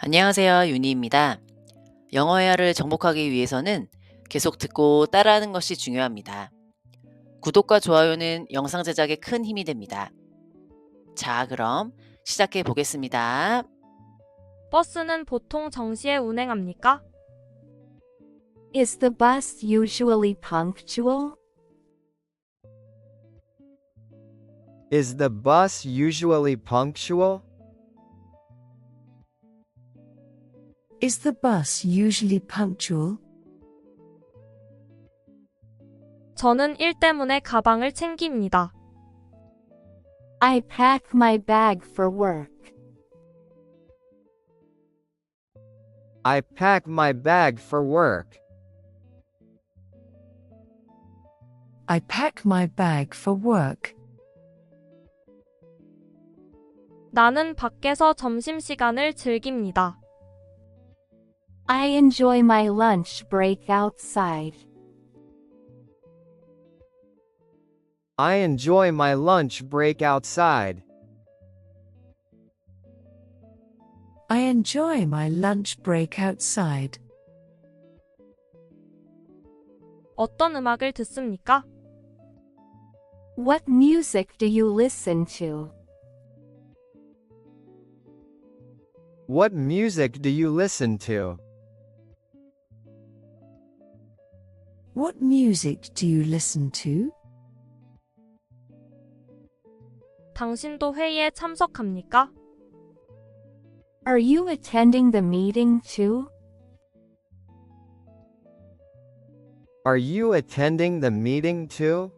안녕하세요. 윤희입니다. 영어 회화를 정복하기 위해서는 계속 듣고 따라하는 것이 중요합니다. 구독과 좋아요는 영상 제작에 큰 힘이 됩니다. 자, 그럼 시작해 보겠습니다. 버스는 보통 정시에 운행합니까? Is the bus usually punctual? Is the bus usually punctual? Is the bus usually punctual? 저는 일 때문에 가방을 챙깁니다. I pack my bag for work. I pack my bag for work. I pack my bag for work. 나는 밖에서 점심시간을 즐깁니다. I enjoy my lunch break outside. I enjoy my lunch break outside. I enjoy my lunch break outside. 어떤 음악을 듣습니까? What music do you listen to? What music do you listen to? What music do you listen to? 당신도 회의에 참석합니까? Are you attending the meeting too? Are you attending the meeting too?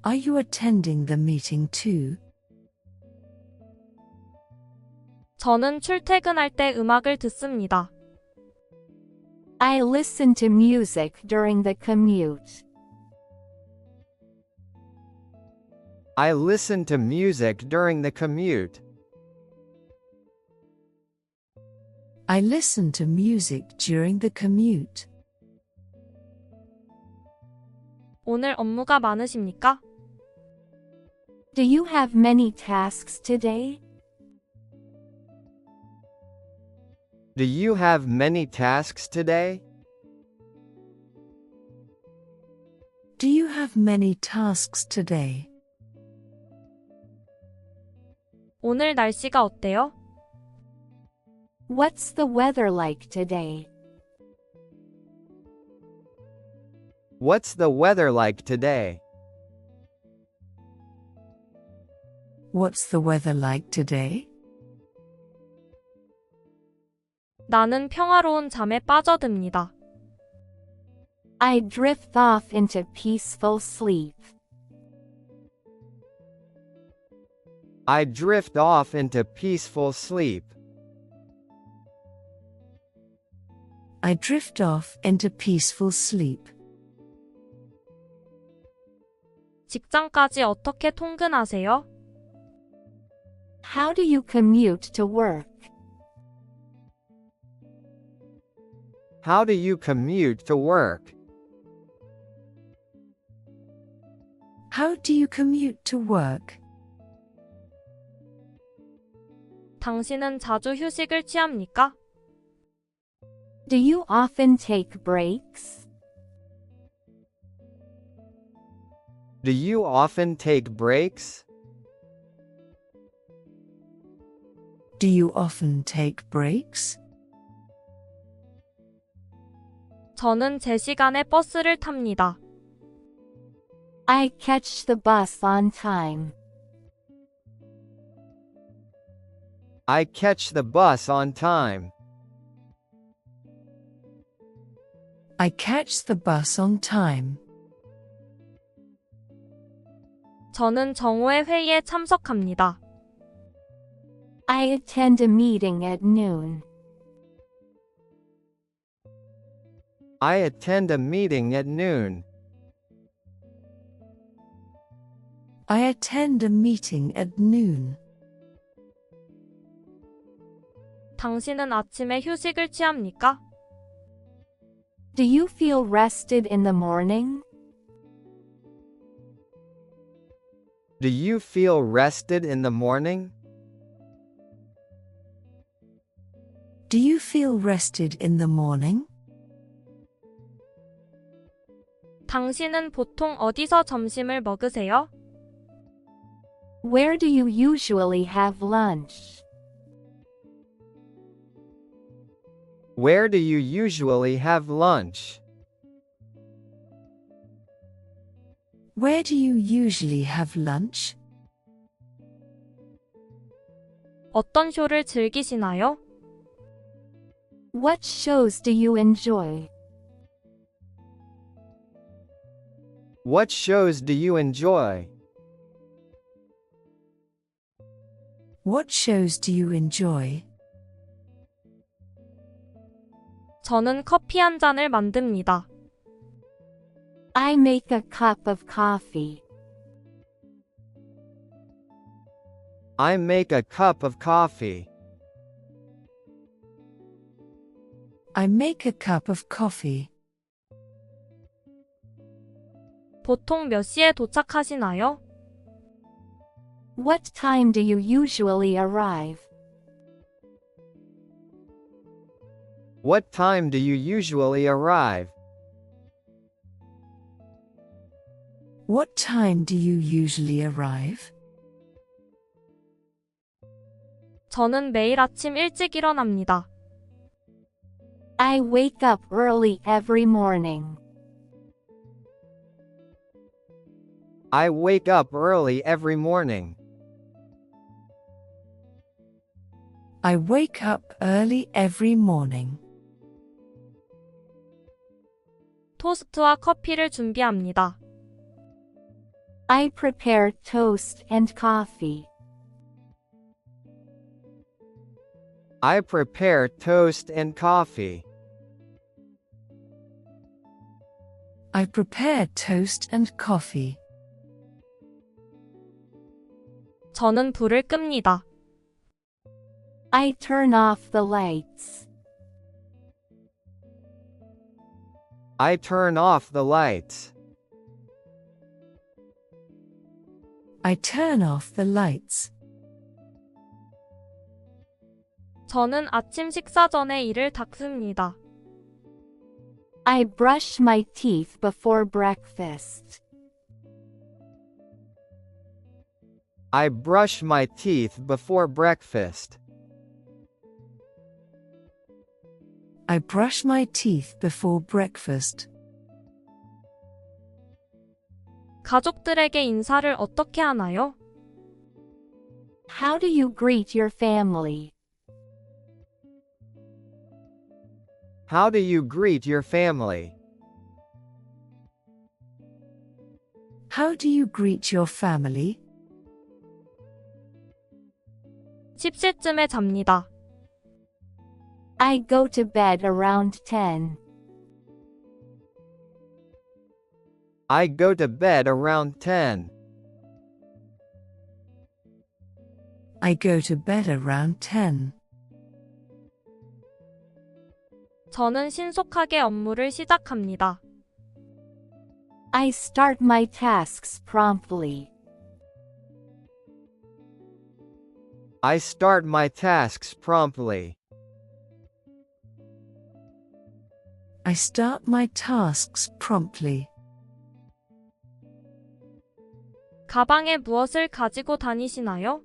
Are you attending the meeting too? 저는 출퇴근할 때 음악을 듣습니다. I listen to music during the commute. I listen to music during the commute. I listen to music during the commute. 오늘 업무가 많으십니까? Do you have many tasks today? Do you have many tasks today? Do you have many tasks today? 오늘 날씨가 어때요? What's the weather like today? What's the weather like today? What's the weather like today? 나는 평화로운 잠에 빠져듭니다. I drift off into peaceful sleep. I drift off into peaceful sleep. I drift off into peaceful sleep. 직장까지 어떻게 통근하세요? How do you commute to work? How do you commute to work? How do you commute to work? 당신은 자주 휴식을 취합니까? Do you often take breaks? Do you often take breaks? Do you often take breaks? 저는 제 시간에 버스를 탑니다. I catch the bus on time. I catch the bus on time. I catch the bus on time. 저는 정오의 회의에 참석합니다. I attend a meeting at noon. I attend a meeting at noon. I attend a meeting at noon. 당신은 아침에 휴식을 취합니까? Do you feel rested in the morning? Do you feel rested in the morning? Do you feel rested in the morning? 당신은 보통 어디서 점심을 먹으세요? Where do you usually have lunch? Where do you usually have lunch? Where do you usually have lunch? 어떤 쇼를 즐기시나요? What shows do you enjoy? What shows do you enjoy? What shows do you enjoy? 저는 커피 한 잔을 만듭니다. I make a cup of coffee. I make a cup of coffee. I make a cup of coffee. 보통 몇 시에 도착하시나요? What time do you usually arrive? What time do you usually arrive? What time do you usually arrive? 저는 매일 아침 일찍 일어납니다. I wake up early every morning. I wake up early every morning. I wake up early every morning. 토스트와 커피를 준비합니다. I prepare toast and coffee. I prepare toast and coffee. I prepare toast and coffee. 저는 불을 끕니다. I turn off the lights. I turn off the lights. I turn off the lights. 저는 아침 식사 전에 이를 닦습니다. I brush my teeth before breakfast. I brush my teeth before breakfast. I brush my teeth before breakfast. 가족들에게 인사를 어떻게 하나요? How do you greet your family? How do you greet your family? How do you greet your family? 10시쯤에 잡니다. I go to bed around 10. I go to bed around 10. I go to bed around 10. 저는 신속하게 업무를 시작합니다. I start my tasks promptly. I start my tasks promptly. I start my tasks promptly. 가방에 무엇을 가지고 다니시나요?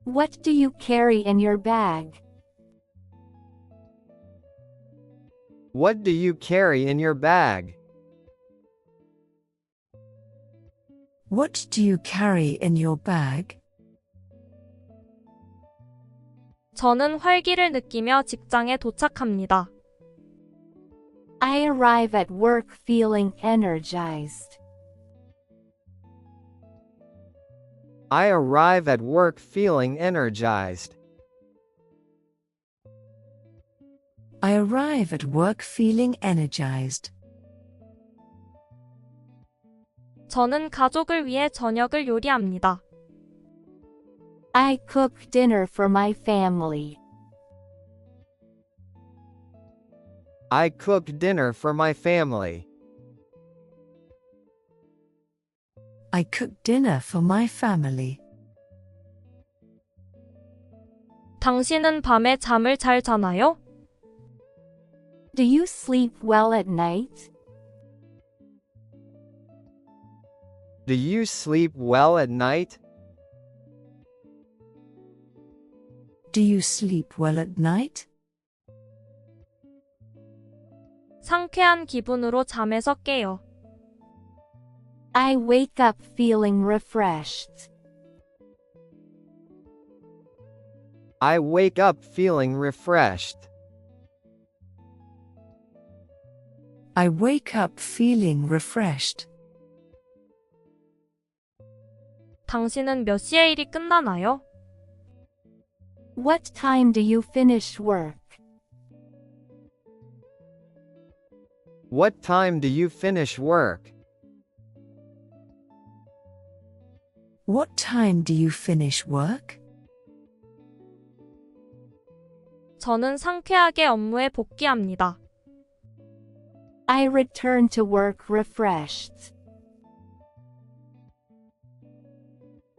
What do you carry in your bag? What do you carry in your bag? What do you carry in your bag? 저는 활기를 느끼며 직장에 도착합니다. I arrive at work feeling energized. I arrive at work feeling energized. I arrive at work feeling energized. 저는 가족을 위해 저녁을 요리합니다. I cook dinner for my family. I cook dinner for my family. I cook dinner for my family. 당신은 밤에 잠을 잘 자나요? Do you sleep well at night? Do you sleep well at night? Do you sleep well at night? 상쾌한 기분으로 잠에서 깨요. I wake up feeling refreshed. I wake up feeling refreshed. I wake up feeling refreshed. 당신은 몇 시에 일이 끝나나요? What time do you finish work? What time do you finish work? What time do you finish work? 저는 상쾌하게 업무에 복귀합니다. I return to work refreshed.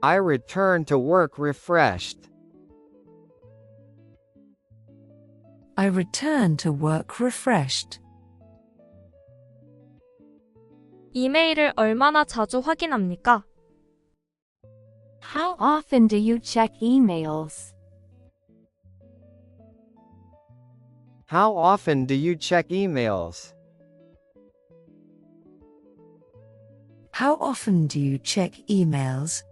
I return to work refreshed. I return to work refreshed. 이메일을 얼마나 자주 확인합니까? How often do you check emails? How often do you check emails? How often do you check emails?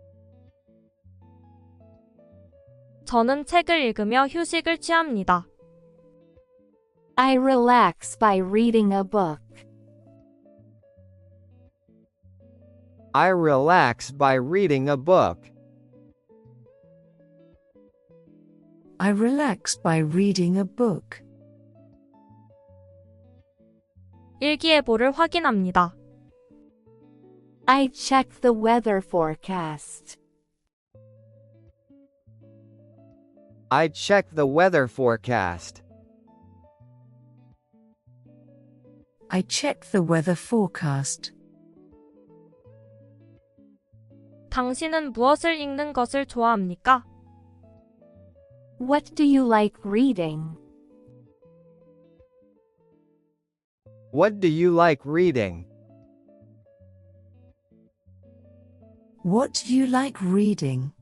저는 책을 읽으며 휴식을 취합니다. I relax by reading a book. I relax by reading a book. I relax by reading a book. 일기예보를 확인합니다. I check the weather forecast. I check the weather forecast. I check the weather forecast. 당신은 무엇을 읽는 것을 좋아합니까? What do you like reading? What do you like reading? What do you like reading?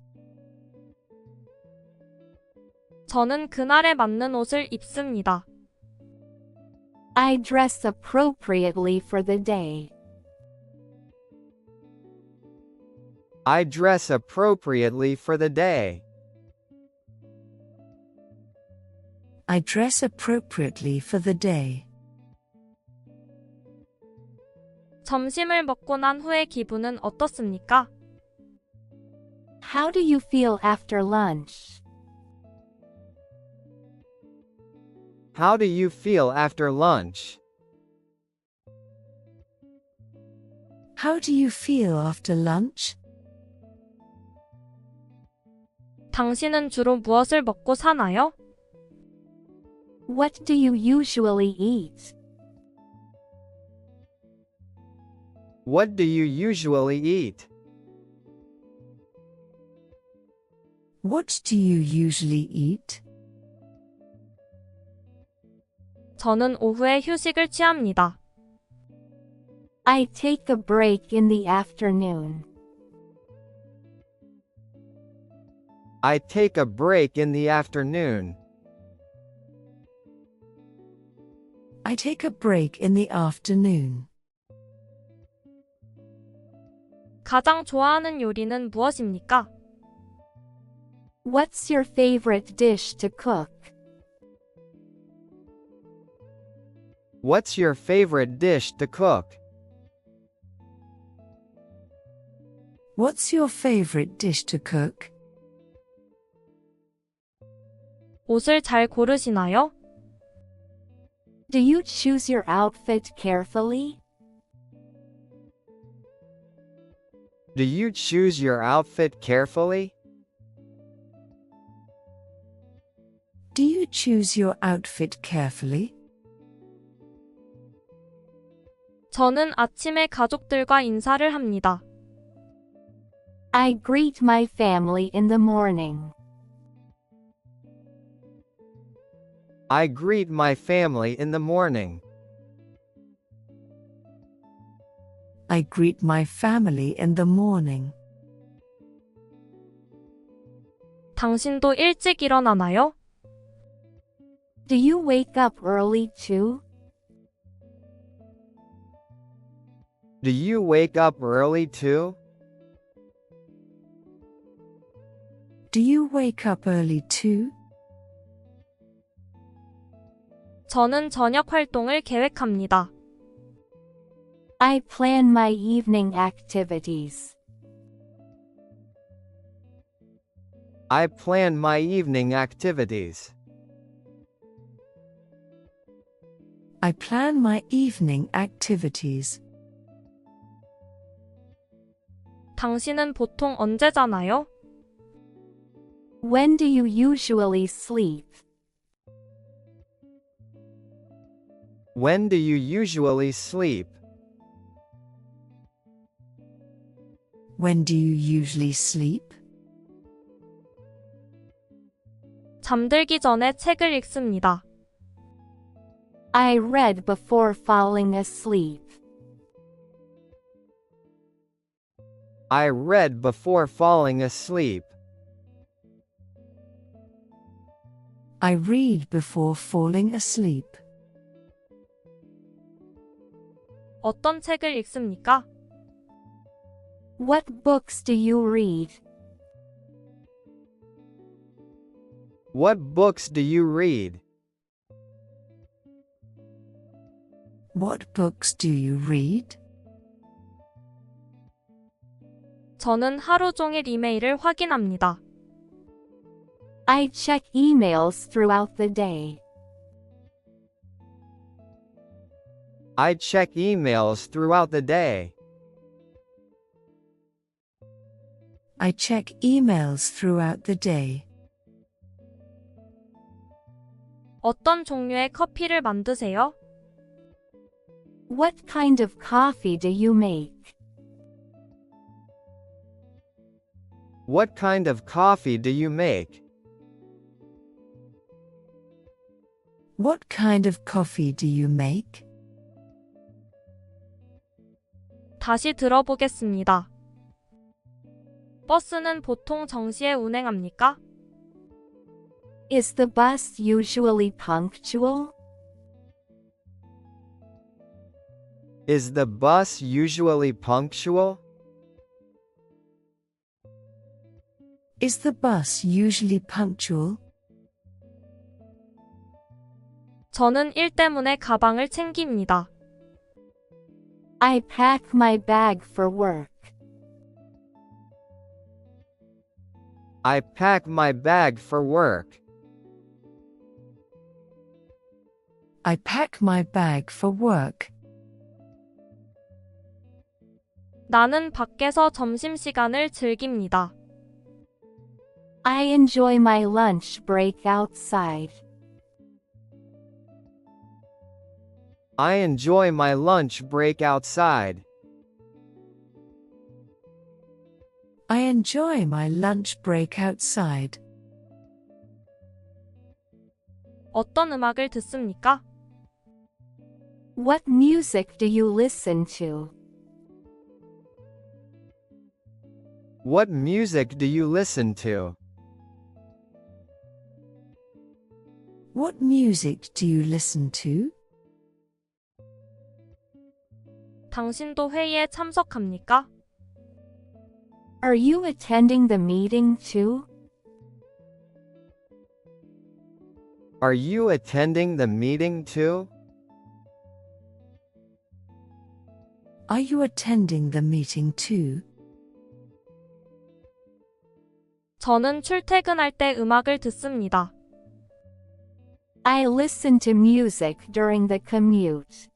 저는 그날에 맞는 옷을 입습니다. I dress appropriately for the day. I dress appropriately for the day. I dress appropriately for the day. 점심을 먹고 난 후의 기분은 어떻습니까? How do you feel after lunch? How do you feel after lunch? How do you feel after lunch? 당신은 주로 무엇을 먹고 사나요? What do you usually eat? What do you usually eat? What do you usually eat? 저는 오후에 휴식을 취합니다. I take a break in the afternoon. I take a break in the afternoon. I take a break in the afternoon. 가장 좋아하는 요리는 무엇입니까? What's your favorite dish to cook? What's your favorite dish to cook? What's your favorite dish to cook? 옷을 잘 고르시나요? Do you choose your outfit carefully? Do you choose your outfit carefully? Do you choose your outfit carefully? 저는 아침에 가족들과 인사를 합니다. I greet my family in the morning. I greet my family in the morning. I greet my family in the morning. 당신도 일찍 일어나나요? Do you wake up early too? Do you wake up early too? Do you wake up early too? 저는 저녁 활동을 계획합니다. I plan my evening activities. I plan my evening activities. I plan my evening activities. 당신은 보통 언제 자나요? When do you usually sleep? When do you usually sleep? When do you usually sleep? 잠들기 전에 책을 읽습니다. I read before falling asleep. I read before falling asleep. I read before falling asleep. 어떤 책을 읽습니까? What books do you read? What books do you read? What books do you read? 저는 하루 종일 이메일을 확인합니다. I check emails throughout the day. I check emails throughout the day. I check emails throughout the day. 어떤 종류의 커피를 만드세요? What kind of coffee do you make? What kind of coffee do you make? What kind of coffee do you make? 다시 들어보겠습니다. 버스는 보통 정시에 운행합니까? Is the bus usually punctual? Is the bus usually punctual? Is the bus usually punctual? 저는 일 때문에 가방을 챙깁니다. I pack my bag for work. I pack my bag for work. I pack my bag for work. 나는 밖에서 점심시간을 즐깁니다. I enjoy my lunch break outside. I enjoy my lunch break outside. I enjoy my lunch break outside. 어떤 음악을 듣습니까? What music do you listen to? What music do you listen to? What music do you listen to? 당신도 회의에 참석합니까? Are you attending the meeting too? Are you attending the meeting too? Are you attending the meeting too? 저는 출퇴근할 때 음악을 듣습니다. I listen to music during the commute.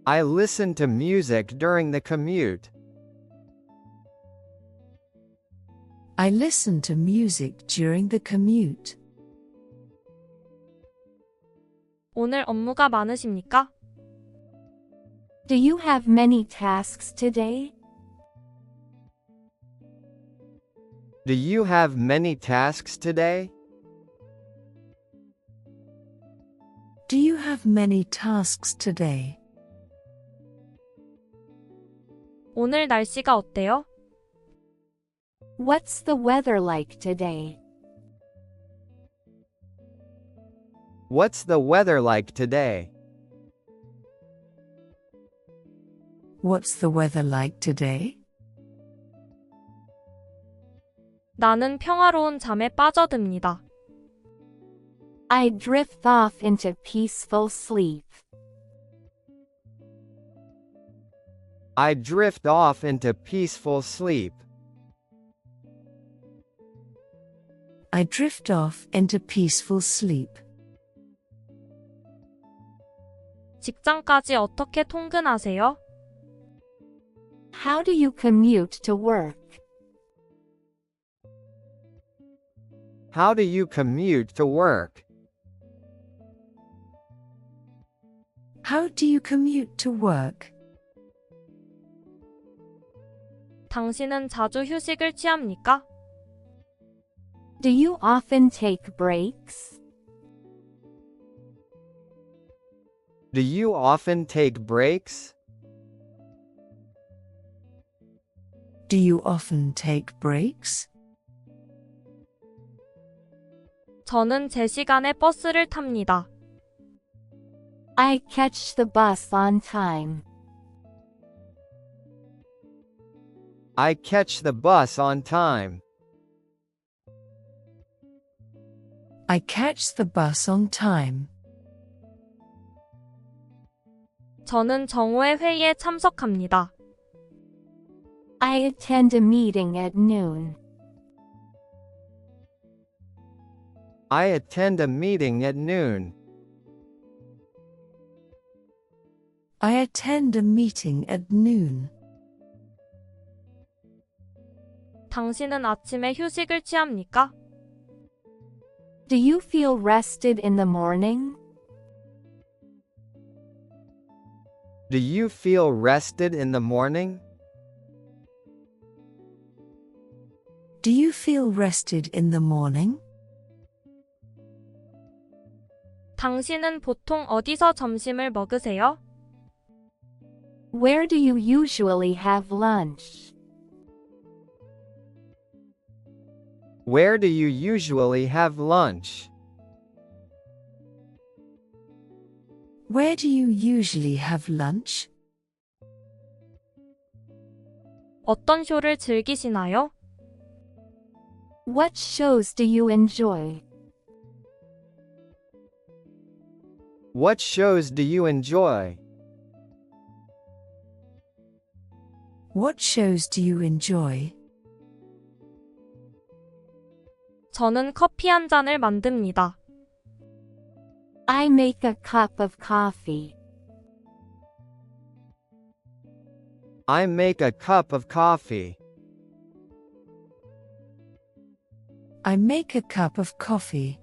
I listen to music during the commute. I listen to music during the commute. 오늘 업무가 많으십니까? Do you have many tasks today? Do you have many tasks today? have many tasks today. 오늘 날씨가 어때요? What's the weather like today? What's the weather like today? What's the weather like today? 나는 평화로운 잠에 빠져듭니다. I drift off into peaceful sleep. I drift off into peaceful sleep. I drift off into peaceful sleep. 직장까지 어떻게 통근하세요? How do you commute to work? How do you commute to work? How do you commute to work? 당신은 자주 휴식을 취합니까? Do you often take breaks? Do you often take breaks? Do you often take breaks? 저는 제 시간에 버스를 탑니다. I catch the bus on time. I catch the bus on time. I catch the bus on time. 저는 정오의 회의에 참석합니다. I attend a meeting at noon. I attend a meeting at noon. I attend a meeting at noon. 당신은 아침에 휴식을 취합니까? Do you feel rested in the morning? Do you feel rested in the morning? Do you feel rested in the morning? 당신은 보통 어디서 점심을 먹으세요? Where do you usually have lunch? Where do you usually have lunch? Where do you usually have lunch? 어떤 쇼를 즐기시나요? What shows do you enjoy? What shows do you enjoy? What shows do you enjoy? 저는 커피 한 잔을 만듭니다. I make a cup of coffee. I make a cup of coffee. I make a cup of coffee.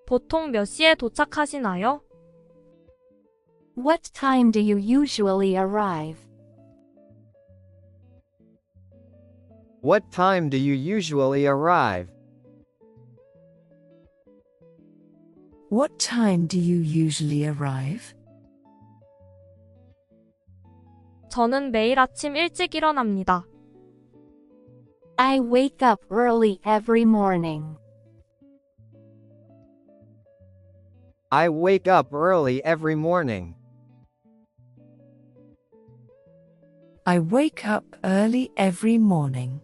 보통 몇 시에 도착하시나요? What time do you usually arrive? What time do you usually arrive? What time do you usually arrive? 저는 매일 아침 일찍 일어납니다. I wake up early every morning. I wake up early every morning. I wake up early every morning.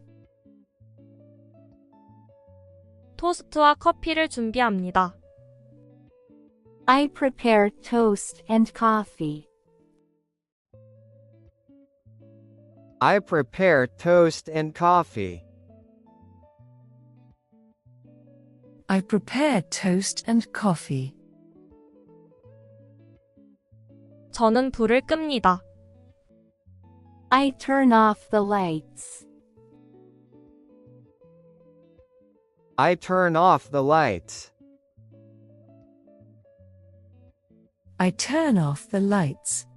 토스트와 커피를 준비합니다. I prepare toast and coffee. I prepare toast and coffee. I prepare toast and coffee. 저는 불을 끕니다. I turn off the lights. I turn off the lights. I turn off the lights.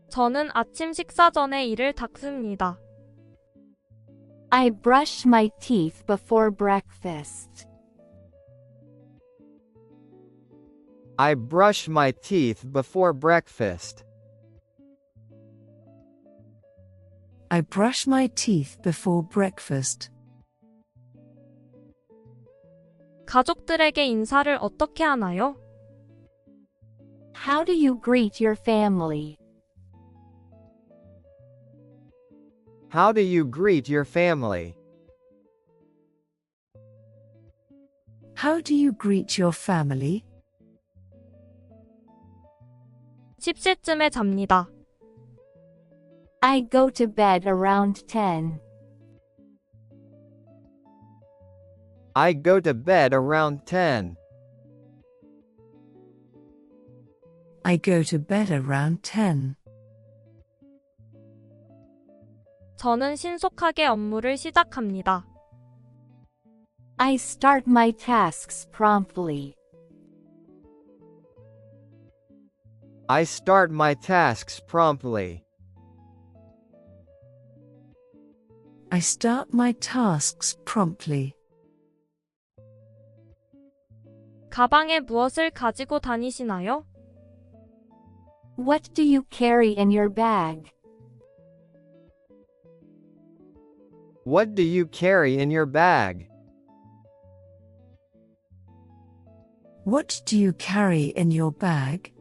저는 아침 식사 전에 이를 닦습니다. I brush my teeth before breakfast. I brush my teeth before breakfast. I brush my teeth before breakfast. 가족들에게 인사를 어떻게 하나요? How do you greet your family? How do you greet your family? How do you greet your family? 10시쯤에 잡니다. I go to bed around 10. I go to bed around 10. I go to bed around 10. 저는 신속하게 업무를 시작합니다. I start my tasks promptly. I start my tasks promptly. I start my tasks promptly. 가방에 무엇을 가지고 다니시나요? What do you carry in your bag? What do you carry in your bag? What do you carry in your bag?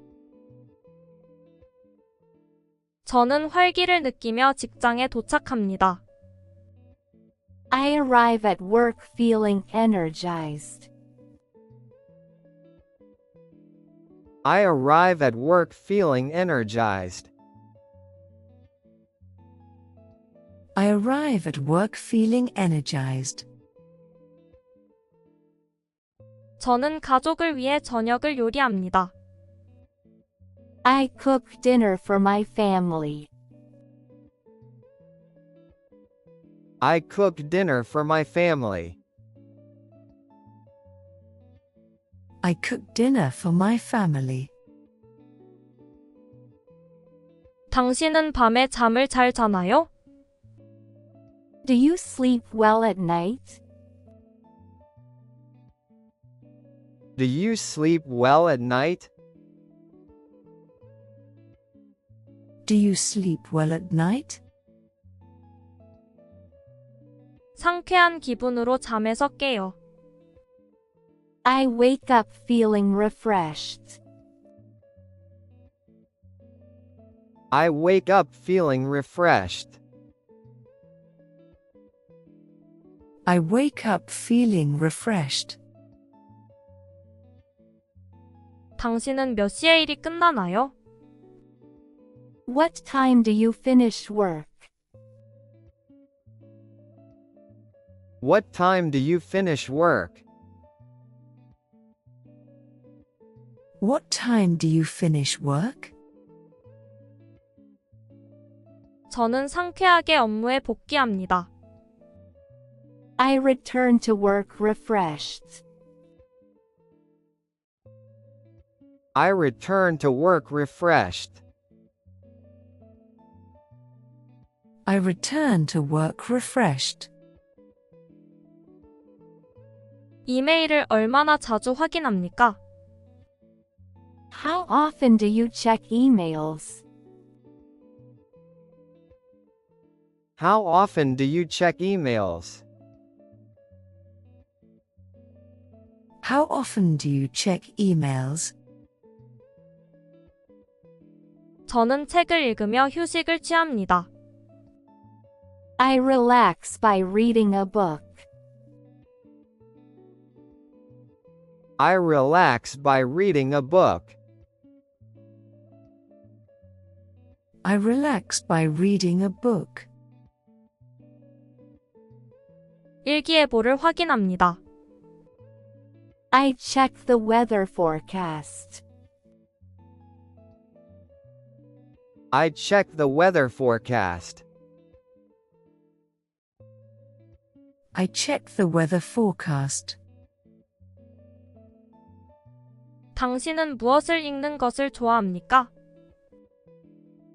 저는 활기를 느끼며 직장에 도착합니다. I arrive at work feeling energized. I arrive at work feeling energized. I arrive at work feeling energized. 저는 가족을 위해 저녁을 요리합니다. I cook dinner for my family. I cook dinner for my family. I cook dinner for my family. 당신은 밤에 잠을 잘 자나요? Do you sleep well at night? Do you sleep well at night? Do you sleep well at night? 상쾌한 기분으로 잠에서 깨요. I wake up feeling refreshed. I wake up feeling refreshed. I wake up feeling refreshed. 당신은 몇 시에 일이 끝나나요? What time do you finish work? What time do you finish work? What time do you finish work? 저는 상쾌하게 업무에 복귀합니다. I return to work refreshed. I return to work refreshed. I return to work refreshed. 이메일을 얼마나 자주 확인합니까? How often do you check emails? How often do you check emails? How often do you check emails? 저는 책을 읽으며 휴식을 취합니다. I relax by reading a book. I relax by reading a book. I relax by reading a book. 일기예보를 확인합니다. I check the weather forecast. I check the weather forecast. I check the weather forecast. 당신은 무엇을 읽는 것을 좋아합니까?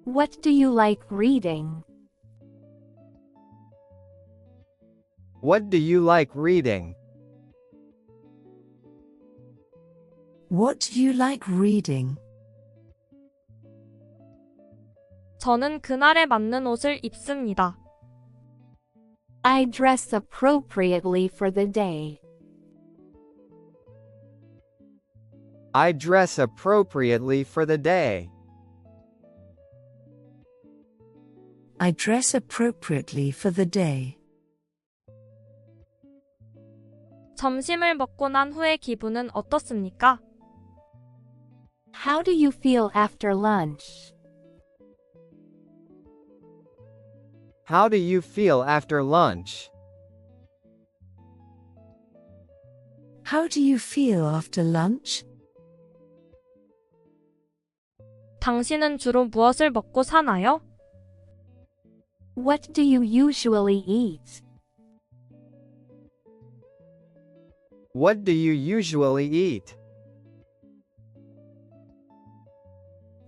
What do you like reading? What do you like reading? What do you like reading? 저는 그날에 맞는 옷을 입습니다. I dress appropriately for the day. I dress appropriately for the day. I dress appropriately for the day. 점심을 먹고 난 후의 기분은 어떻습니까? How do you feel after lunch? How do you feel after lunch? How do you feel after lunch? 당신은 주로 무엇을 먹고 사나요? What do you usually eat? What do you usually eat?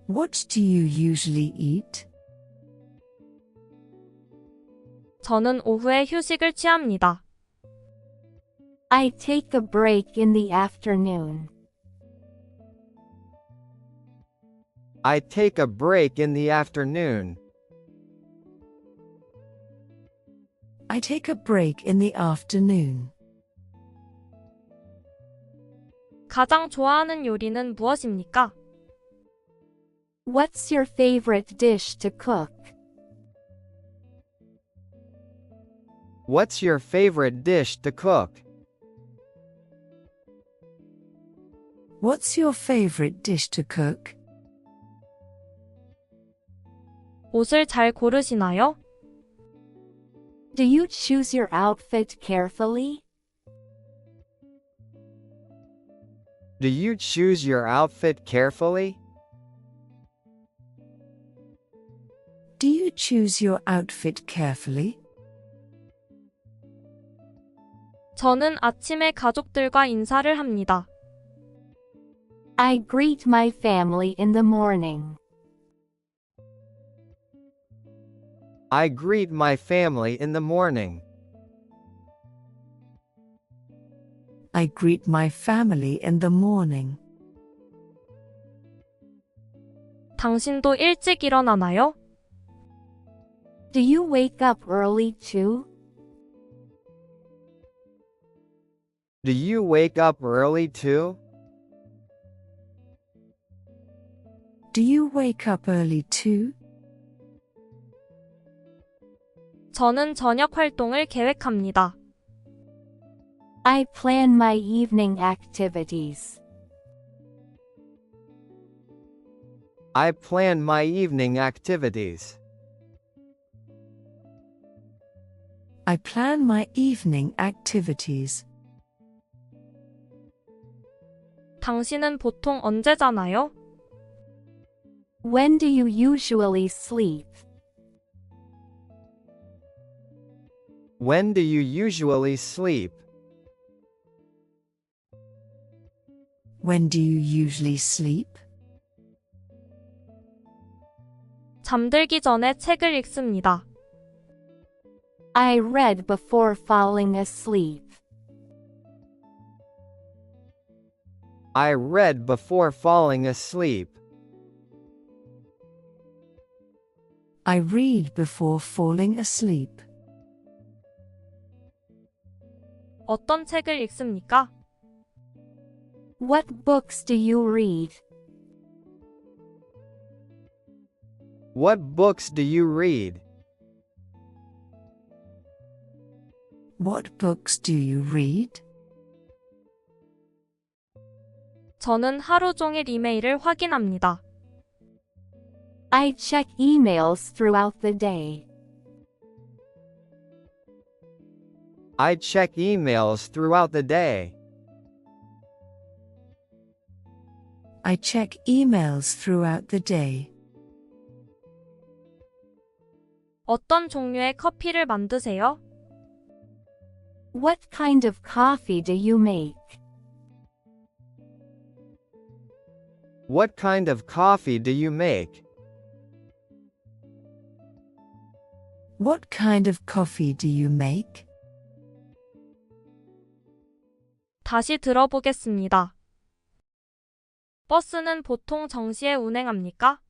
What do you usually eat? 저는 오후에 휴식을 취합니다. I take a break in the afternoon. I take a break in the afternoon. I take a break in the afternoon. 가장 좋아하는 요리는 무엇입니까? What's your favorite dish to cook? What's your favorite dish to cook? What's your favorite dish to cook? 옷을 잘 고르시나요? Do you choose your outfit carefully? Do you choose your outfit carefully? Do you choose your outfit carefully? 저는 아침에 가족들과 인사를 합니다. I greet my family in the morning. I greet my family in the morning. I greet my family in the morning. 당신도 일찍 일어나나요? Do you wake up early too? Do you wake up early too? Do you wake up early too? 저는 저녁 활동을 계획합니다. I plan my evening activities. I plan my evening activities. I plan my evening activities. 당신은 보통 언제 자나요? When do you usually sleep? When do you usually sleep? When do you usually sleep? 잠들기 전에 책을 읽습니다. I read before falling asleep. I read before falling asleep. I read before falling asleep. 어떤 책을 읽습니까? What books do you read? What books do you read? What books do you read? 저는 하루 종일 이메일을 확인합니다. I check emails throughout the day. I check emails throughout the day. I check emails throughout the day. 어떤 종류의 커피를 만드세요? What kind of coffee do you make? What kind of coffee do you make? What kind of coffee do you make? 다시 들어보겠습니다. 버스는 보통 정시에 운행합니까?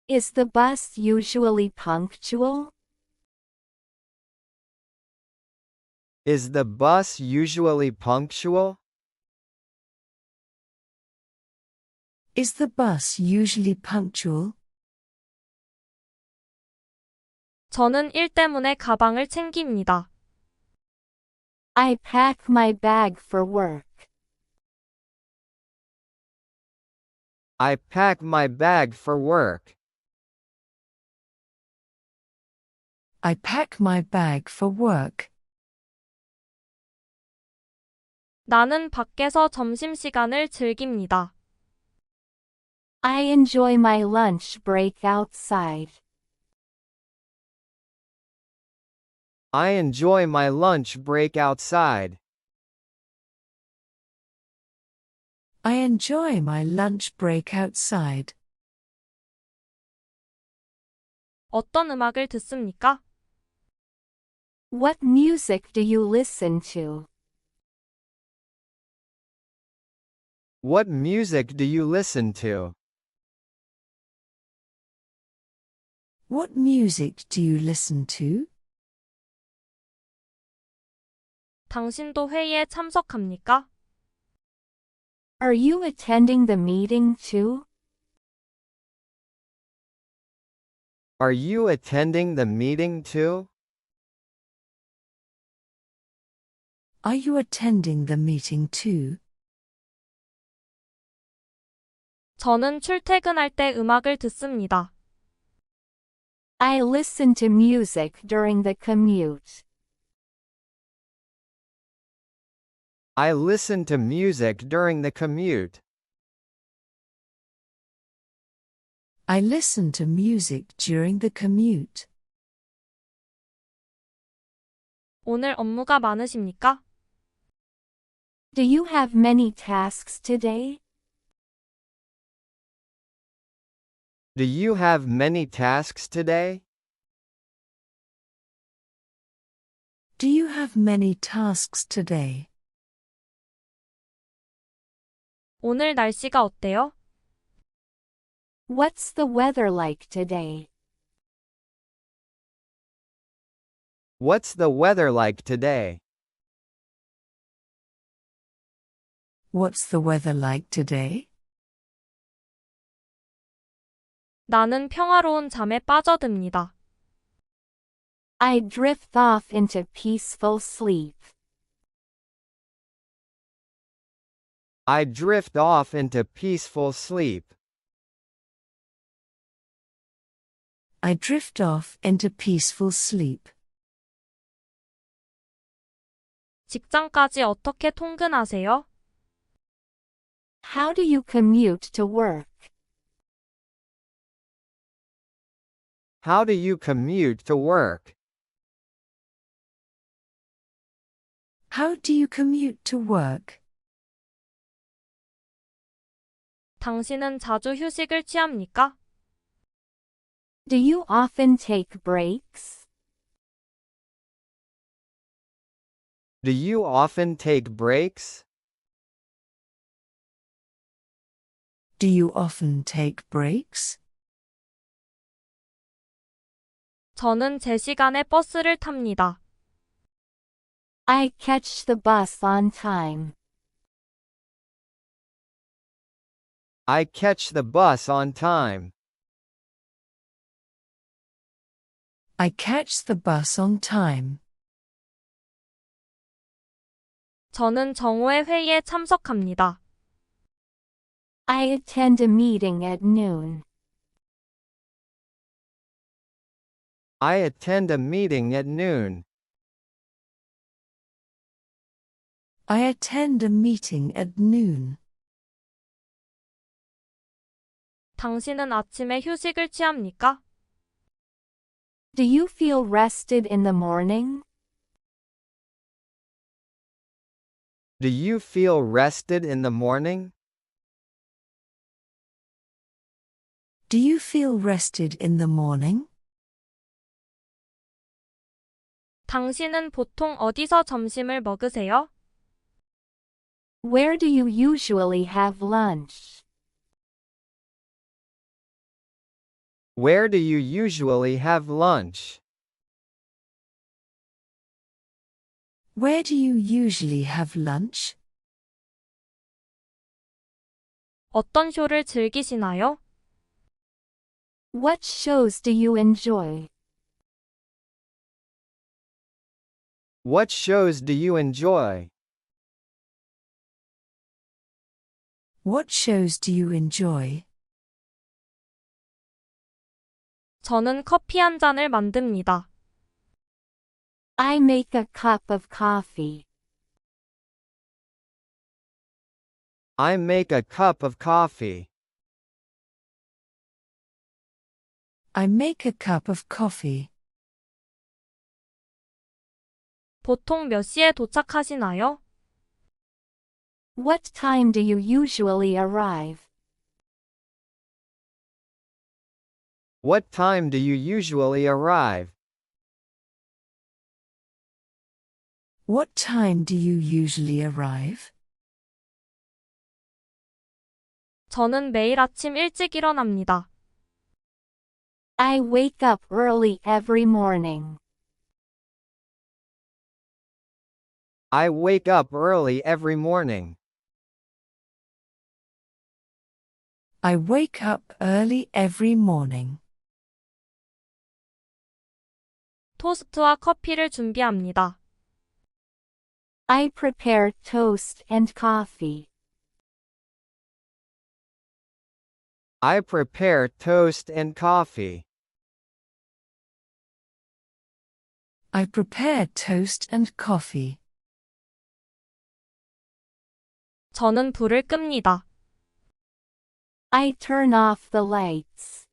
Is the bus usually punctual? Is the bus usually punctual? Is the bus usually punctual? 저는 일 때문에 가방을 챙깁니다. I pack my bag for work. I pack my bag for work. I pack my bag for work. 나는 밖에서 점심시간을 즐깁니다. I enjoy my lunch break outside. I enjoy my lunch break outside. I enjoy my lunch break outside. 어떤 음악을 듣습니까? What music do you listen to? What music do you listen to? What music do you listen to? 당신도 회의에 참석합니까? Are you attending the meeting too? Are you attending the meeting too? Are you attending the meeting too? 저는 출퇴근할 때 음악을 듣습니다. I listen to music during the commute. I listen to music during the commute. I listen to music during the commute. 오늘 업무가 많으십니까? Do you have many tasks today? Do you have many tasks today? Do you have many tasks today? 오늘 날씨가 어때요? What's the weather like today? What's the weather like today? What's the weather like today? 나는 평화로운 잠에 빠져듭니다. I drift off into peaceful sleep. I drift off into peaceful sleep. I drift off into peaceful sleep. 직장까지 어떻게 통근하세요? How do you commute to work? How do you commute to work? How do you commute to work? 당신은 자주 휴식을 취합니까? Do you often take breaks? Do you often take breaks? Do you often take breaks? 저는 제 시간에 버스를 탑니다. I catch the bus on time. I catch the bus on time. I catch the bus on time. 저는 정오의 회의에 참석합니다. I attend a meeting at noon. I attend a meeting at noon. I attend a meeting at noon. 당신은 아침에 휴식을 취합니까? Do you feel rested in the morning? Do you feel rested in the morning? Do you feel rested in the morning? 당신은 보통 어디서 점심을 먹으세요? Where do you usually have lunch? Where do you usually have lunch? Where do you usually have lunch? 어떤 쇼를 즐기시나요? What shows do you enjoy? What shows do you enjoy? What shows do you enjoy? 저는 커피 한 잔을 만듭니다. I make a cup of coffee. I make a cup of coffee. I make a cup of coffee. 보통 몇 시에 도착하시나요? What time do you usually arrive? What time do you usually arrive? What time do you usually arrive? 저는 매일 아침 일찍 일어납니다. I wake up early every morning. I wake up early every morning. I wake up early every morning. 토스트와 커피를 준비합니다. I prepare toast and coffee. I prepare toast and coffee. I prepare toast and coffee. 저는 불을 끕니다. I turn off the lights.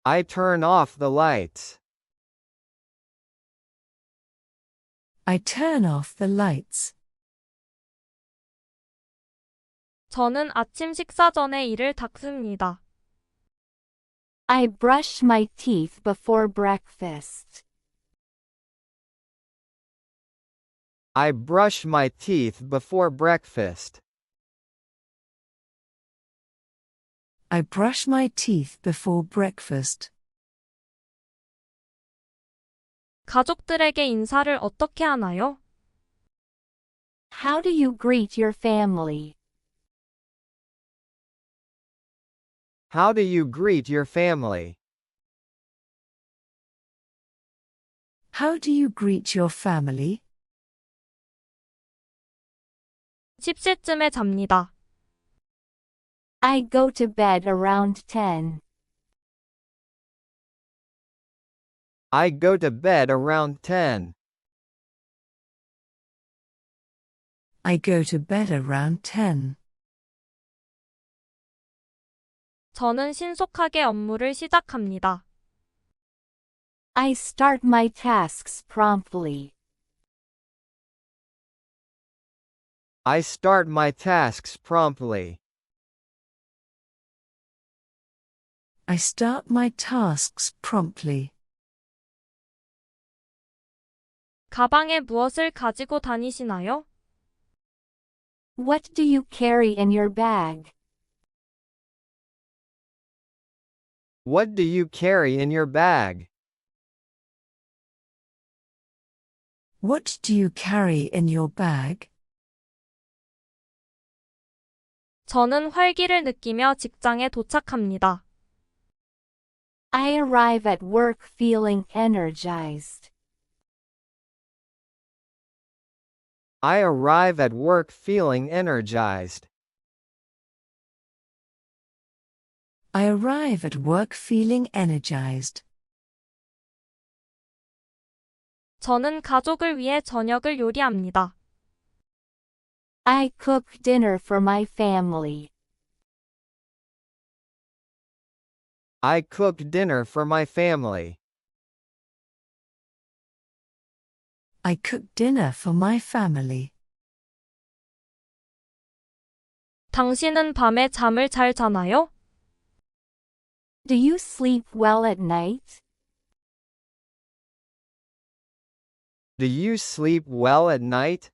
I turn off the lights. I turn off the lights. 저는 아침 식사 전에 이를 닦습니다. I brush my teeth before breakfast. I brush my teeth before breakfast. I brush my teeth before breakfast. 가족들에게 인사를 어떻게 하나요? How do you greet your family? How do you greet your family? How do you greet your family? 10시쯤에 잡니다. I go to bed around 10. I go to bed around 10. I go to bed around 10. 저는 신속하게 업무를 시작합니다. I start my tasks promptly. I start my tasks promptly. I start my tasks promptly. 가방에 무엇을 가지고 다니시나요? What do you carry in your bag? What do you carry in your bag? What do you carry in your bag? 저는 활기를 느끼며 직장에 도착합니다. I arrive at work feeling energized. I arrive at work feeling energized. I arrive at work feeling energized. 저는 가족을 위해 저녁을 요리합니다. I cook dinner for my family. I cook dinner for my family. I cook dinner for my family. 당신은 밤에 잠을 잘 자나요? Do you sleep well at night? Do you sleep well at night?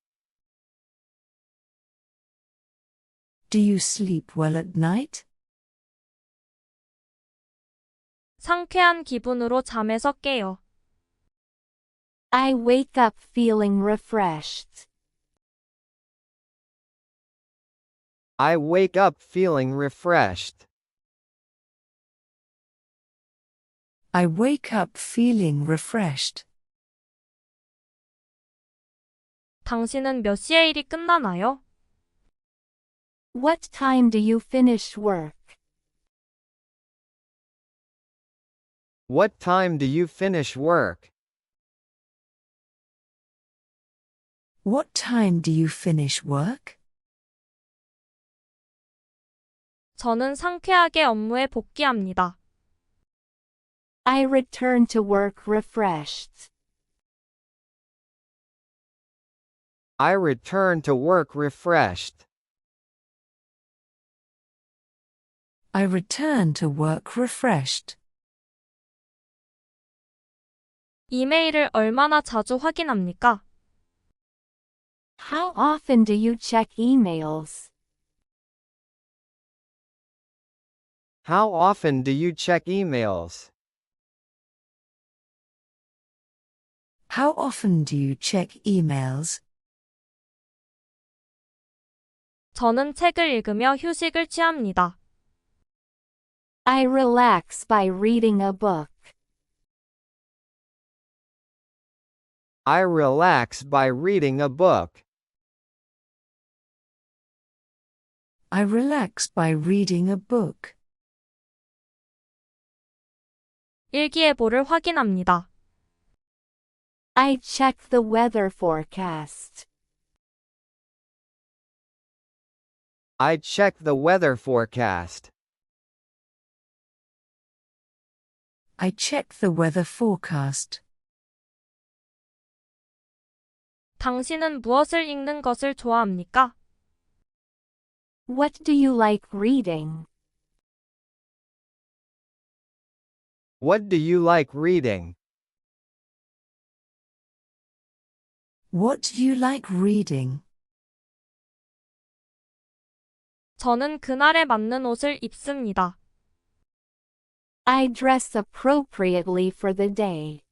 Do you sleep well at night? 상쾌한 기분으로 잠에서 깨요. I wake up feeling refreshed. I wake up feeling refreshed. I wake up feeling refreshed. 당신은 몇 시에 일이 끝나나요? What time do you finish work? What time do you finish work? What time do you finish work? 저는 상쾌하게 업무에 복귀합니다. I return to work refreshed. I return to work refreshed. I return to work refreshed. 이메일을 얼마나 자주 확인합니까? How often do you check emails? How often do you check emails? How often do you check emails? 저는 책을 읽으며 휴식을 취합니다. I relax by reading a book. I relax by reading a book. I relax by reading a book. 일기예보를 확인합니다. I check the weather forecast. I check the weather forecast. I check the weather forecast. 당신은 무엇을 읽는 것을 좋아합니까? What do you like reading? What do you like reading? What do you like reading? 저는 그날에 맞는 옷을 입습니다. I dress appropriately for the day.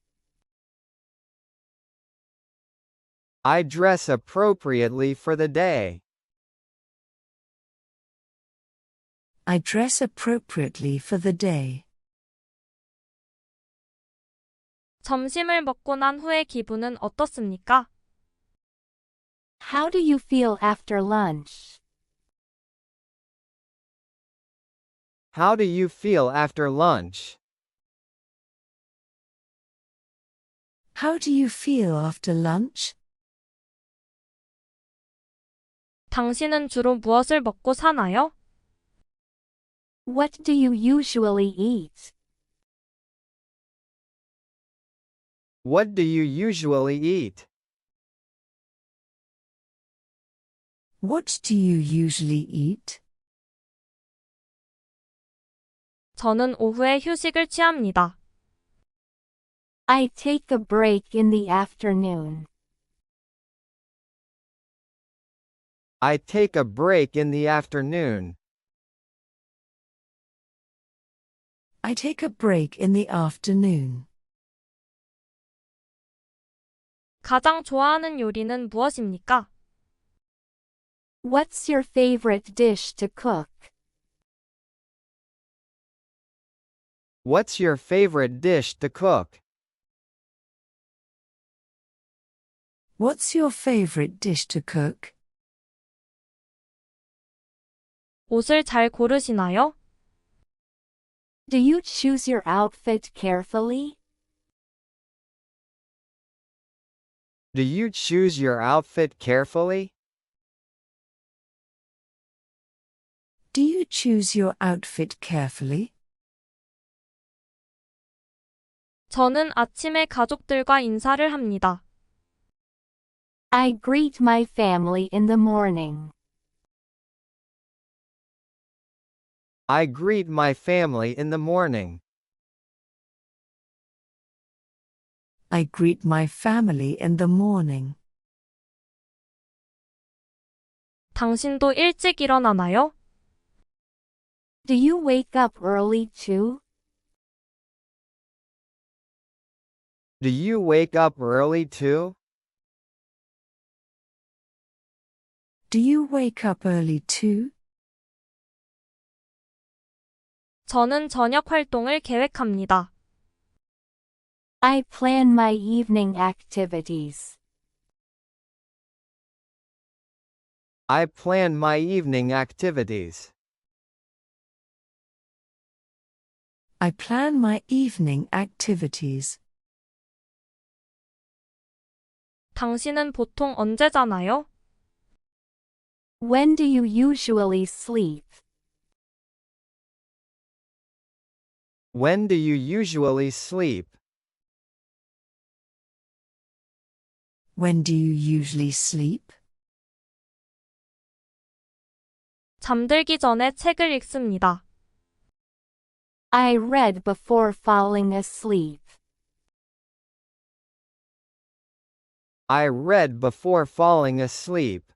I dress appropriately for the day. I dress appropriately for the day. 점심을 먹고 난 후의 기분은 어떻습니까? How do you feel after lunch? How do you feel after lunch? How do you feel after lunch? 당신은 주로 무엇을 먹고 사나요? What do you usually eat? What do you usually eat? What do you usually eat? 저는 오후에 휴식을 취합니다. I take a break in the afternoon. I take a break in the afternoon. I take a break in the afternoon. 가장 좋아하는 요리는 무엇입니까? What's your favorite dish to cook? What's your favorite dish to cook? What's your favorite dish to cook? 옷을 잘 고르시나요? Do you choose your outfit carefully? Do you choose your outfit carefully? Do you choose your outfit carefully? 저는 아침에 가족들과 인사를 합니다. I greet my family in the morning. I greet my family in the morning. I greet my family in the morning. 당신도 일찍 일어나나요? Do you wake up early too? Do you wake up early too? Do you wake up early too? 저는 저녁 활동을 계획합니다. I plan my evening activities. I plan my evening activities. I plan my evening activities. 당신은 보통 언제 자나요? When do you usually sleep? When do you usually sleep? When do you usually sleep? 잠들기 전에 책을 읽습니다. I read before falling asleep. I read before falling asleep.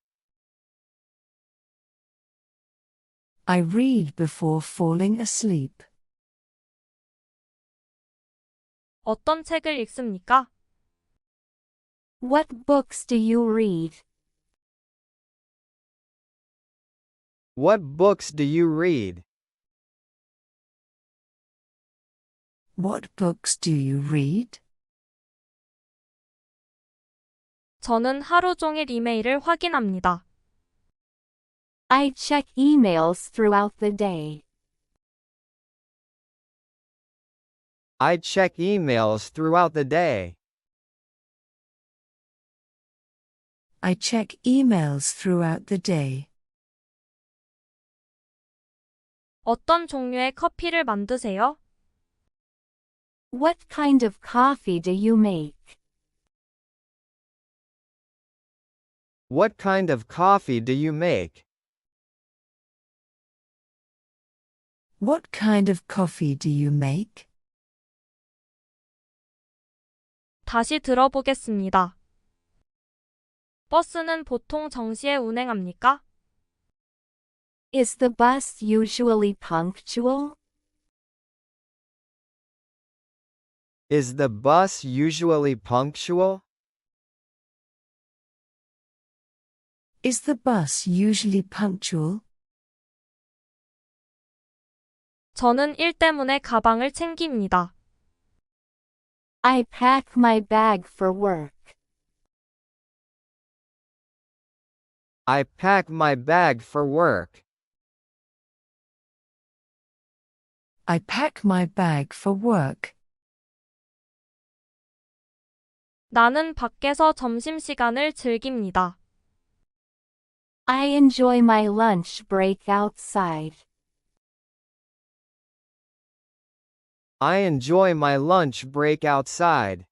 I read before falling asleep. 어떤 책을 읽습니까? What books do you read? What books do you read? What books do you read? 저는 하루 종일 이메일을 확인합니다. I check emails throughout the day. I check emails throughout the day. I check emails throughout the day. 어떤 종류의 커피를 만드세요? What kind of coffee do you make? What kind of coffee do you make? What kind of coffee do you make? 다시 들어보겠습니다. 버스는 보통 정시에 운행합니까? Is the bus usually punctual? Is the bus usually punctual? Is the bus usually punctual? 저는 일 때문에 가방을 챙깁니다. I pack my bag for work. I pack my bag for work. I pack my bag for work. 나는 밖에서 점심시간을 즐깁니다. I enjoy my lunch break outside. I enjoy my lunch break outside.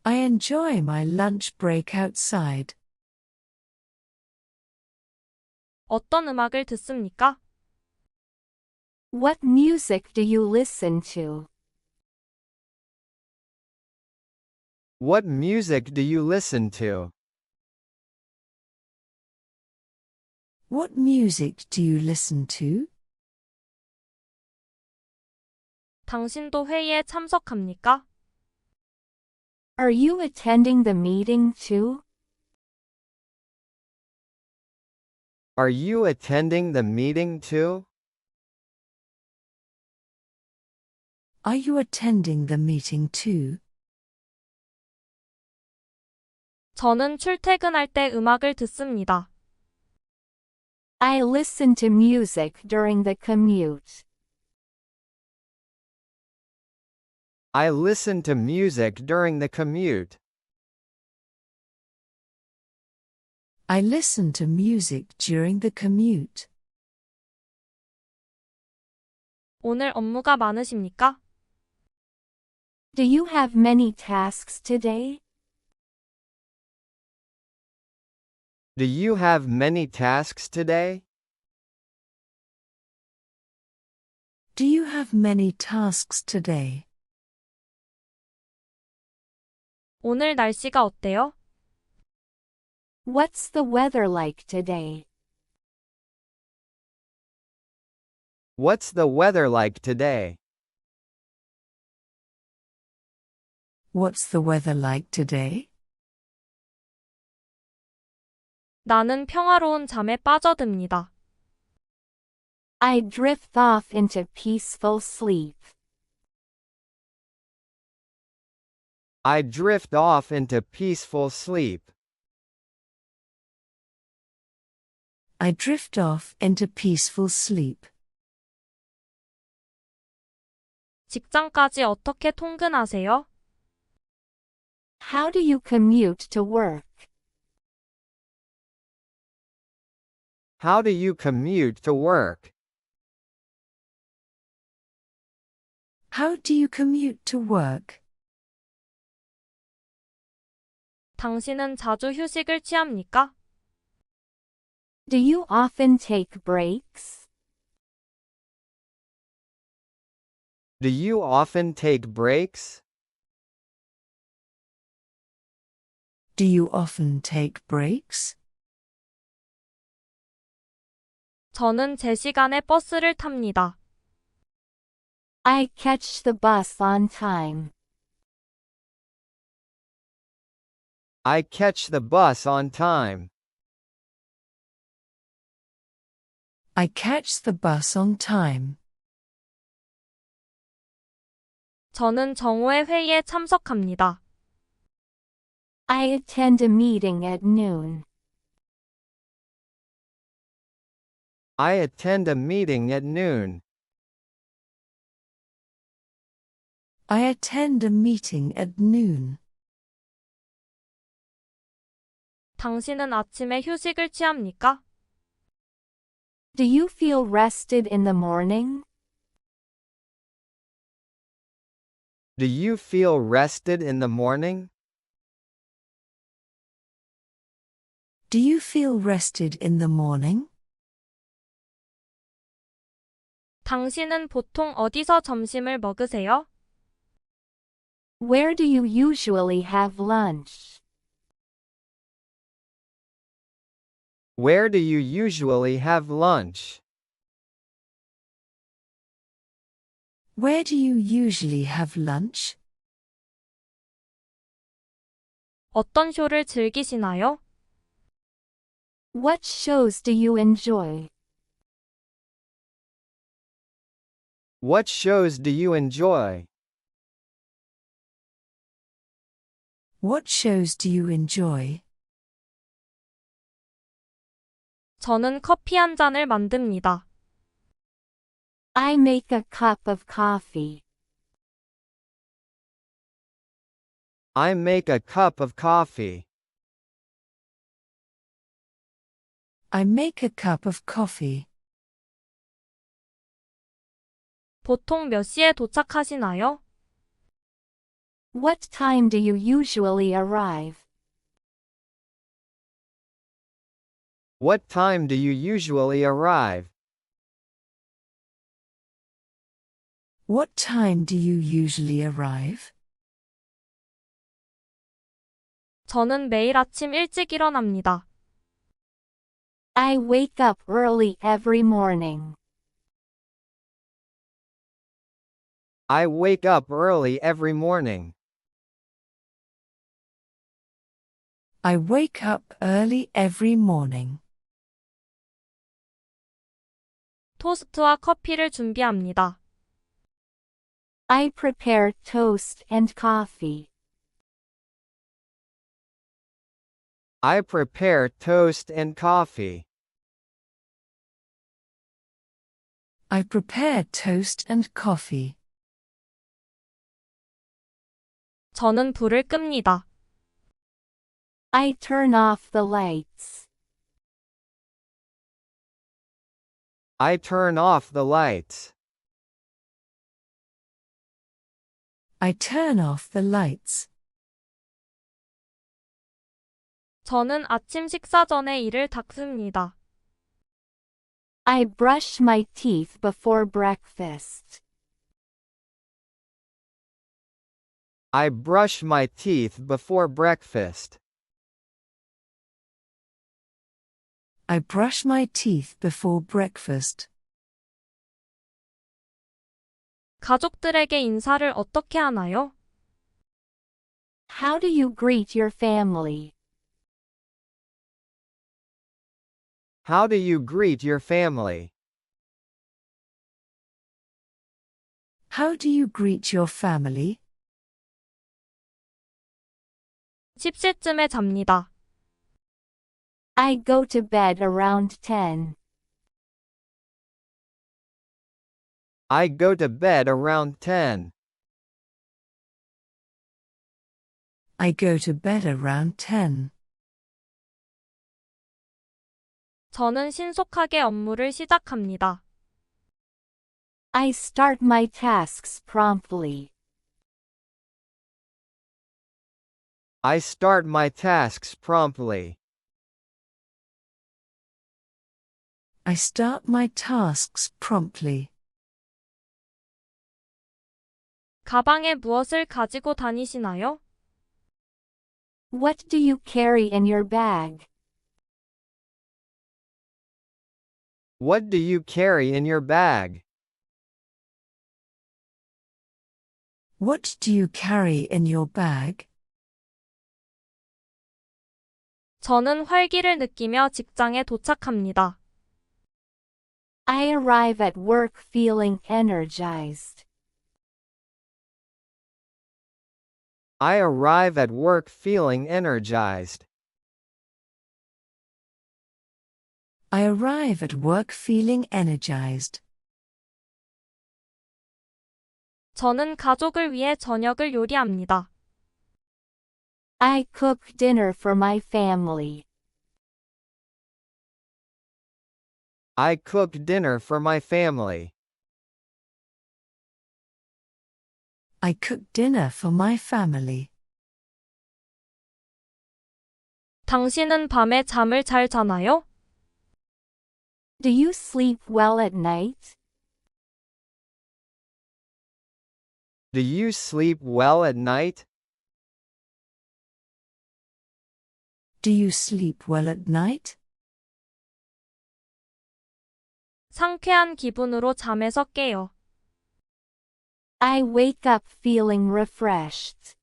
I enjoy my lunch break outside. 어떤 음악을 듣습니까? What music do you listen to? What music do you listen to? What music do you listen to? 당신도 회의에 참석합니까? Are you attending the meeting too? Are you attending the meeting too? Are you attending the meeting too? 저는 출퇴근할 때 음악을 듣습니다. I listen to music during the commute. I listen to music during the commute. I listen to music during the commute. 오늘 업무가 많으십니까? Do you have many tasks today? Do you have many tasks today? Do you have many tasks today? 오늘 날씨가 어때요? What's the weather like today? What's the weather like today? What's the weather like today? 나는 평화로운 잠에 빠져듭니다. I drift off into peaceful sleep. I drift off into peaceful sleep. I drift off into peaceful sleep. 직장까지 어떻게 통근하세요? How do you commute to work? How do you commute to work? How do you commute to work? 당신은 자주 휴식을 취합니까? Do you often take breaks? Do you often take breaks? Do you often take breaks? 저는 제 시간에 버스를 탑니다. I catch the bus on time. I catch the bus on time. I catch the bus on time. 저는 정오의 회의에 참석합니다. I attend a meeting at noon. I attend a meeting at noon. I attend a meeting at noon. 당신은 아침에 휴식을 취합니까? Do you feel rested in the morning? Do you feel rested in the morning? Do you feel rested in the morning? 당신은 보통 어디서 점심을 먹으세요? Where do you usually have lunch? Where do you usually have lunch? Where do you usually have lunch? 어떤 쇼를 즐기시나요? What shows do you enjoy? What shows do you enjoy? What shows do you enjoy? 저는 커피 한 잔을 만듭니다. I make a cup of coffee. I make a cup of coffee. I make a cup of coffee. 보통 몇 시에 도착하시나요? What time do you usually arrive? What time do you usually arrive? What time do you usually arrive? 저는 매일 아침 일찍 일어납니다. I wake up early every morning. I wake up early every morning. I wake up early every morning. 토스트와 커피를 준비합니다. I prepare toast and coffee. I prepare toast and coffee. I prepare toast and coffee. 저는 불을 끕니다. I turn off the lights. I turn off the lights. I turn off the lights. 저는 아침 식사 전에 이를 닦습니다. I brush my teeth before breakfast. I brush my teeth before breakfast. I brush my teeth before breakfast. 가족들에게 인사를 어떻게 하나요? How do you greet your family? How do you greet your family? How do you greet your family? 10시쯤에 잡니다. I go to bed around 10. I go to bed around 10. I go to bed around 10. 저는 신속하게 업무를 시작합니다. I start my tasks promptly. I start my tasks promptly. I start my tasks promptly. 가방에 무엇을 가지고 다니시나요? What do you carry in your bag? What do you carry in your bag? What do you carry in your bag? 저는 활기를 느끼며 직장에 도착합니다. I arrive at work feeling energized. I arrive at work feeling energized. I arrive at work feeling energized. 저는 가족을 위해 저녁을 요리합니다. I cook dinner for my family. I cook dinner for my family. I cook dinner for my family. 당신은 밤에 잠을 잘 자나요? Do you sleep well at night? Do you sleep well at night? Do you sleep well at night? 상쾌한 기분으로 잠에서 깨요. I wake up feeling refreshed.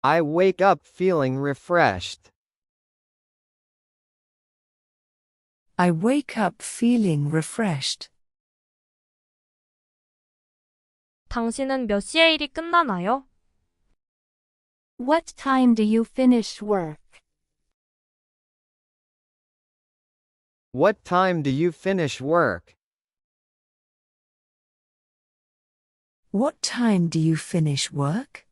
I wake up feeling refreshed. I wake up feeling refreshed. 당신은 몇 시에 일이 끝나나요? What time do you finish work? What time do you finish work? What time do you finish work?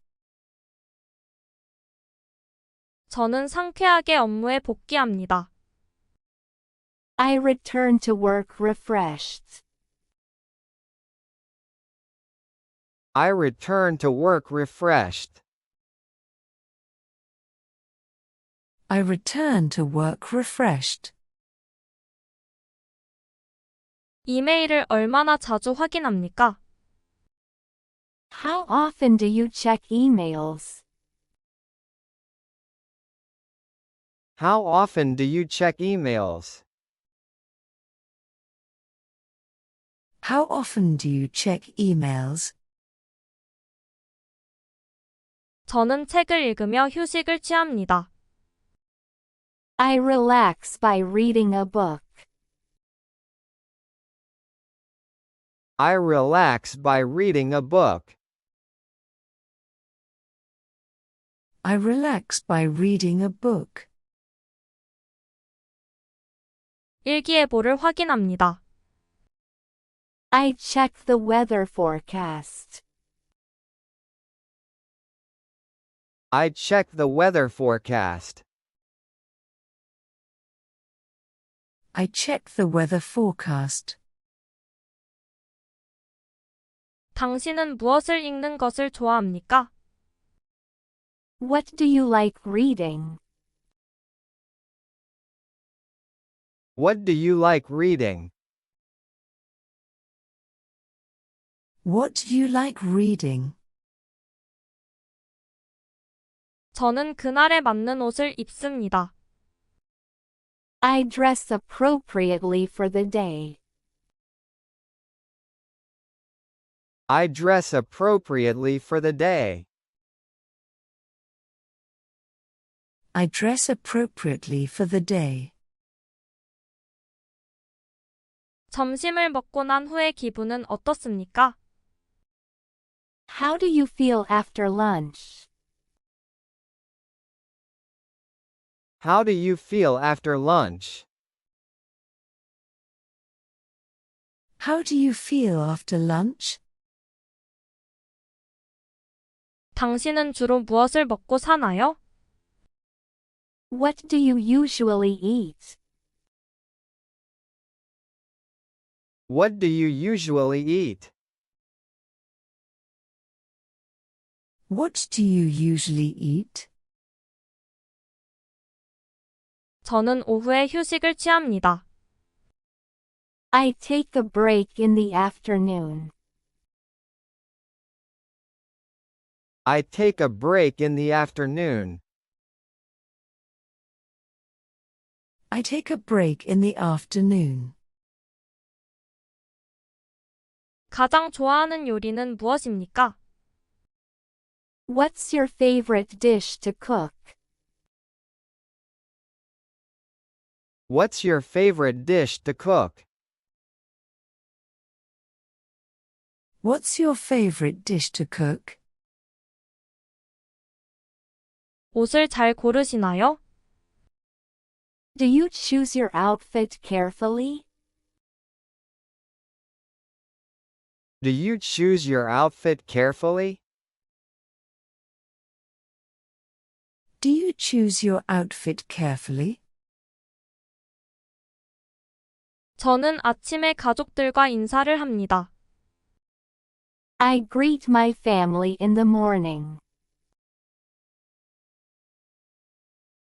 저는 상쾌하게 업무에 복귀합니다. I return to work refreshed. I return to work refreshed. I return to work refreshed. 이메일을 얼마나 자주 확인합니까? How often do you check emails? How often do you check emails? How often do you check emails? 저는 책을 읽으며 휴식을 취합니다. I relax by reading a book. I relax by reading a book. I relax by reading a book. 일기예보를 확인합니다. I check the weather forecast. I check the weather forecast. I check the weather forecast. 당신은 무엇을 읽는 것을 좋아합니까? What do you like reading? What do you like reading? What do you like reading? 저는 그날에 맞는 옷을 입습니다. I dress appropriately for the day. I dress appropriately for the day. I dress appropriately for the day. 점심을 먹고 난 후의 기분은 어떻습니까? How do you feel after lunch? How do you feel after lunch? How do you feel after lunch? 당신은 주로 무엇을 먹고 사나요? What do you usually eat? What do you usually eat? What do you usually eat? 저는 오후에 휴식을 취합니다. I take a break in the afternoon. I take a break in the afternoon. I take a break in the afternoon. 가장 좋아하는 요리는 무엇입니까? What's your favorite dish to cook? What's your favorite dish to cook? What's your favorite dish to cook? 옷을 잘 고르시나요? Do you choose your outfit carefully? Do you choose your outfit carefully? Do you choose your outfit carefully? 저는 아침에 가족들과 인사를 합니다. I greet my family in the morning.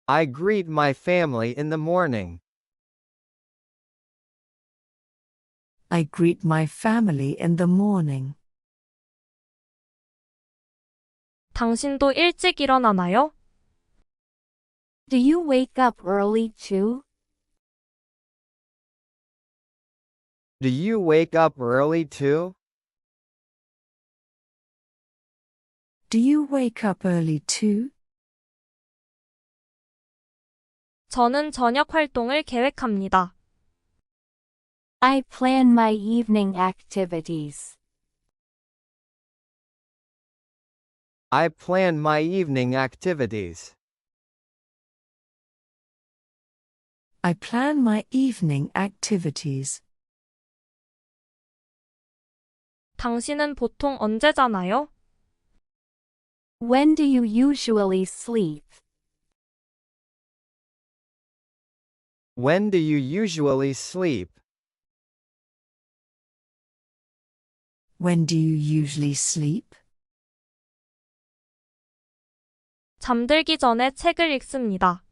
I greet my family in the morning. I greet my family in the morning. 당신도 일찍 일어나나요? Do you wake up early too? Do you wake up early too? Do you wake up early too? 저는 저녁 활동을 계획합니다. I plan my evening activities. I plan my evening activities. I plan my evening activities. 당신은 보통 언제 자나요? When do you usually sleep? When do you usually sleep? When do you usually sleep? 잠들기 전에 책을 읽습니다.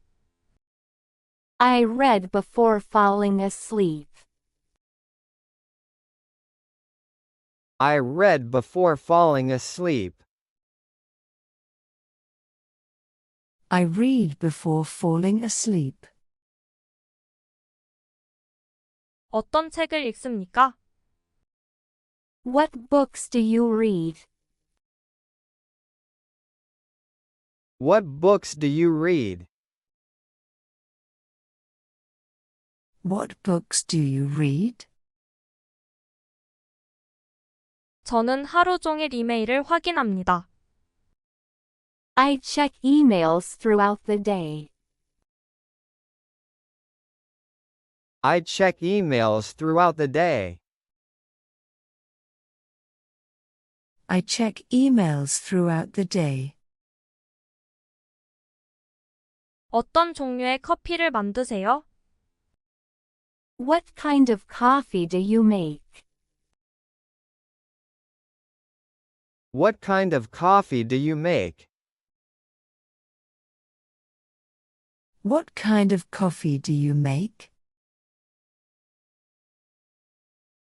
I read before falling asleep. I read before falling asleep. I read before falling asleep. 어떤 책을 읽습니까? What books do you read? What books do you read? What books do you read? 저는 하루 종일 이메일을 확인합니다. I check emails throughout the day. I check emails throughout the day. I check emails throughout the day. 어떤 종류의 커피를 만드세요? What kind of coffee do you make? What kind of coffee do you make? What kind of coffee do you make?